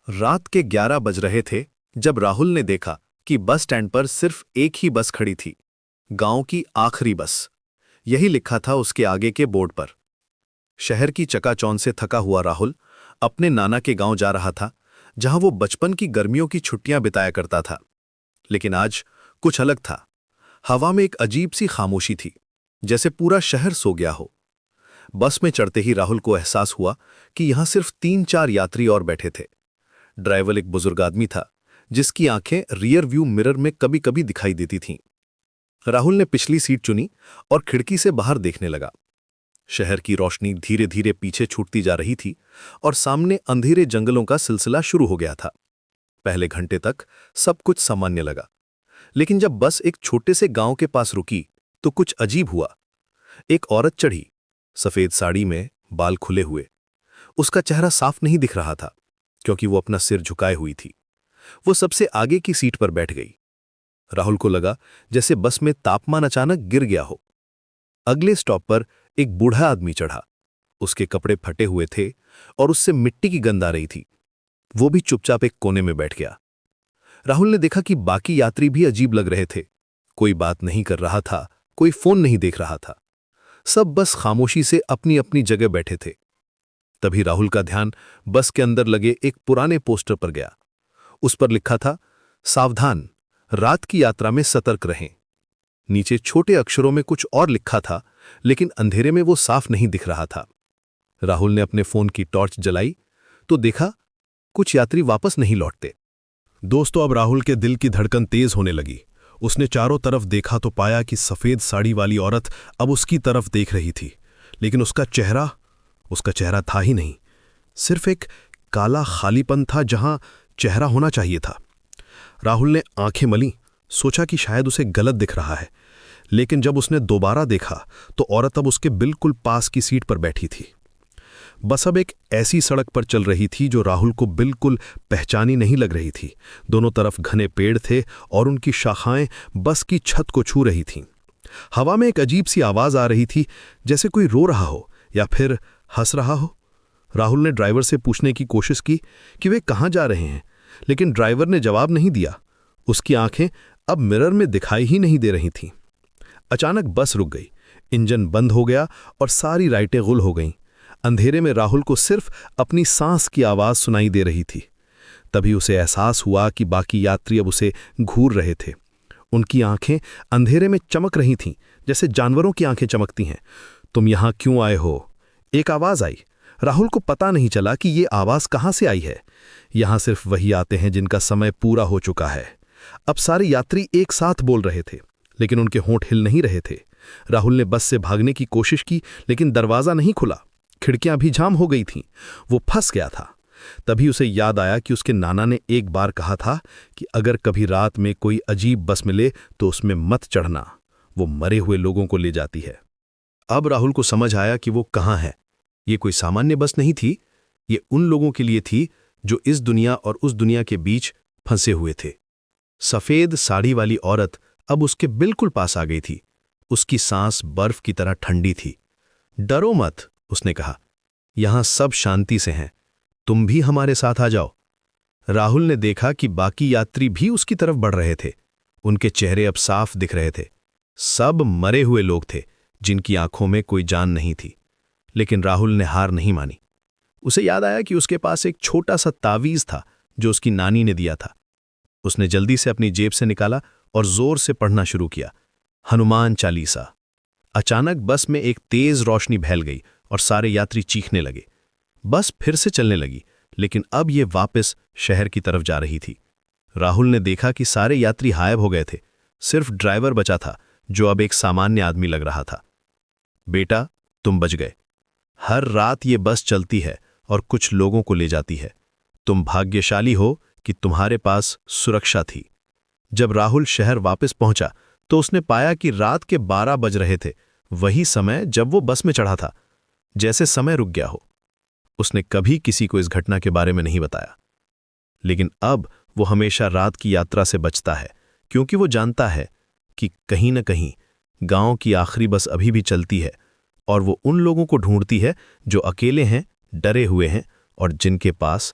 रात के 11 बज रहे थे जब राहुल ने देखा कि बस स्टैंड पर सिर्फ एक ही बस खड़ी थी। गांव की आखिरी बस। यही लिखा था उसके आगे के बोर्ड पर। शहर की चकाचौंध से थका हुआ राहुल अपने नाना के गांव जा रहा था, जहां वो बचपन की गर्मियों की छुट्टियां बिताया करता था। लेकिन आज कुछ अलग था। हवा में एक अजीब सी खामोशी थी, जैसे पूरा शहर सो गया हो। बस में चढ़ते ही राहुल को एहसास हुआ कि यहां सिर्फ 3-4 यात्री और बैठे थे। ड्राइवर एक बुजुर्ग आदमी था, जिसकी आंखें रियर व्यू मिरर में कभी कभी दिखाई देती थीं। राहुल ने पिछली सीट चुनी और खिड़की से बाहर देखने लगा। शहर की रोशनी धीरे धीरे पीछे छूटती जा रही थी और सामने अंधेरे जंगलों का सिलसिला शुरू हो गया था। पहले घंटे तक सब कुछ सामान्य लगा, लेकिन जब बस एक छोटे से गांव के पास रुकी तो कुछ अजीब हुआ। एक औरत चढ़ी, सफेद साड़ी में, बाल खुले हुए। उसका चेहरा साफ नहीं दिख रहा था, क्योंकि वो अपना सिर झुकाए हुई थी। वो सबसे आगे की सीट पर बैठ गई। राहुल को लगा जैसे बस में तापमान अचानक गिर गया हो। अगले स्टॉप पर एक बूढ़ा आदमी चढ़ा। उसके कपड़े फटे हुए थे और उससे मिट्टी की गंध आ रही थी। वो भी चुपचाप एक कोने में बैठ गया। राहुल ने देखा कि बाकी यात्री भी अजीब लग रहे थे। कोई बात नहीं कर रहा था, कोई फोन नहीं देख रहा था। सब बस खामोशी से अपनी अपनी जगह बैठे थे। तभी राहुल का ध्यान बस के अंदर लगे एक पुराने पोस्टर पर गया। उस पर लिखा था, सावधान, रात की यात्रा में सतर्क रहें। नीचे छोटे अक्षरों में कुछ और लिखा था, लेकिन अंधेरे में वो साफ नहीं दिख रहा था। राहुल ने अपने फोन की टॉर्च जलाई तो देखा कुछ यात्री वापस नहीं लौटते। दोस्तों, अब राहुल के दिल की धड़कन तेज होने लगी। उसने चारों तरफ देखा तो पाया कि सफेद साड़ी वाली औरत अब उसकी तरफ देख रही थी, लेकिन उसका चेहरा था ही नहीं। सिर्फ एक काला खालीपन था जहां चेहरा होना चाहिए था। राहुल ने आंखें मली, सोचा कि शायद उसे गलत दिख रहा है, लेकिन जब उसने दोबारा देखा तो औरत अब उसके बिल्कुल पास की सीट पर बैठी थी। बस अब एक ऐसी सड़क पर चल रही थी जो राहुल को बिल्कुल पहचानी नहीं लग रही थी। दोनों तरफ घने पेड़ थे और उनकी शाखाएं बस की छत को छू रही थीं। हवा में एक अजीब सी आवाज आ रही थी, जैसे कोई रो रहा हो या फिर हंस रहा हो। राहुल ने ड्राइवर से पूछने की कोशिश की कि वे कहाँ जा रहे हैं, लेकिन ड्राइवर ने जवाब नहीं दिया। उसकी आंखें अब मिरर में दिखाई ही नहीं दे रही थीं। अचानक बस रुक गई, इंजन बंद हो गया और सारी लाइटें गुल हो गईं। अंधेरे में राहुल को सिर्फ अपनी सांस की आवाज सुनाई दे रही थी। तभी उसे एहसास हुआ कि बाकी यात्री अब उसे घूर रहे थे। उनकी आंखें अंधेरे में चमक रही थीं, जैसे जानवरों की आंखें चमकती हैं। तुम यहां क्यों आए हो? एक आवाज आई। राहुल को पता नहीं चला कि ये आवाज कहां से आई है। यहां सिर्फ वही आते हैं जिनका समय पूरा हो चुका है। अब सारे यात्री एक साथ बोल रहे थे, लेकिन उनके होंठ हिल नहीं रहे थे। राहुल ने बस से भागने की कोशिश की, लेकिन दरवाजा नहीं खुला। खिड़कियां भी जाम हो गई थीं। वो फंस गया था। तभी उसे याद आया कि उसके नाना ने एक बार कहा था कि अगर कभी रात में कोई अजीब बस मिले तो उसमें मत चढ़ना, वो मरे हुए लोगों को ले जाती है। अब राहुल को समझ आया कि वो कहाँ है। ये कोई सामान्य बस नहीं थी, ये उन लोगों के लिए थी जो इस दुनिया और उस दुनिया के बीच फंसे हुए थे। सफेद साड़ी वाली औरत अब उसके बिल्कुल पास आ गई थी। उसकी सांस बर्फ की तरह ठंडी थी। डरो मत, उसने कहा, यहां सब शांति से हैं, तुम भी हमारे साथ आ जाओ। राहुल ने देखा कि बाकी यात्री भी उसकी तरफ बढ़ रहे थे। उनके चेहरे अब साफ दिख रहे थे। सब मरे हुए लोग थे, जिनकी आंखों में कोई जान नहीं थी। लेकिन राहुल ने हार नहीं मानी। उसे याद आया कि उसके पास एक छोटा सा तावीज था जो उसकी नानी ने दिया था। उसने जल्दी से अपनी जेब से निकाला और जोर से पढ़ना शुरू किया, हनुमान चालीसा। अचानक बस में एक तेज रोशनी फैल गई और सारे यात्री चीखने लगे। बस फिर से चलने लगी, लेकिन अब ये वापस शहर की तरफ जा रही थी। राहुल ने देखा कि सारे यात्री गायब हो गए थे। सिर्फ ड्राइवर बचा था, जो अब एक सामान्य आदमी लग रहा था। बेटा, तुम बच गए। हर रात ये बस चलती है और कुछ लोगों को ले जाती है। तुम भाग्यशाली हो कि तुम्हारे पास सुरक्षा थी। जब राहुल शहर वापस पहुंचा तो उसने पाया कि रात के 12 बज रहे थे, वही समय जब वो बस में चढ़ा था। जैसे समय रुक गया हो। उसने कभी किसी को इस घटना के बारे में नहीं बताया, लेकिन अब वो हमेशा रात की यात्रा से बचता है, क्योंकि वो जानता है कि कहीं न कहीं गांव की आखिरी बस अभी भी चलती है और वो उन लोगों को ढूंढती है जो अकेले हैं, डरे हुए हैं और जिनके पास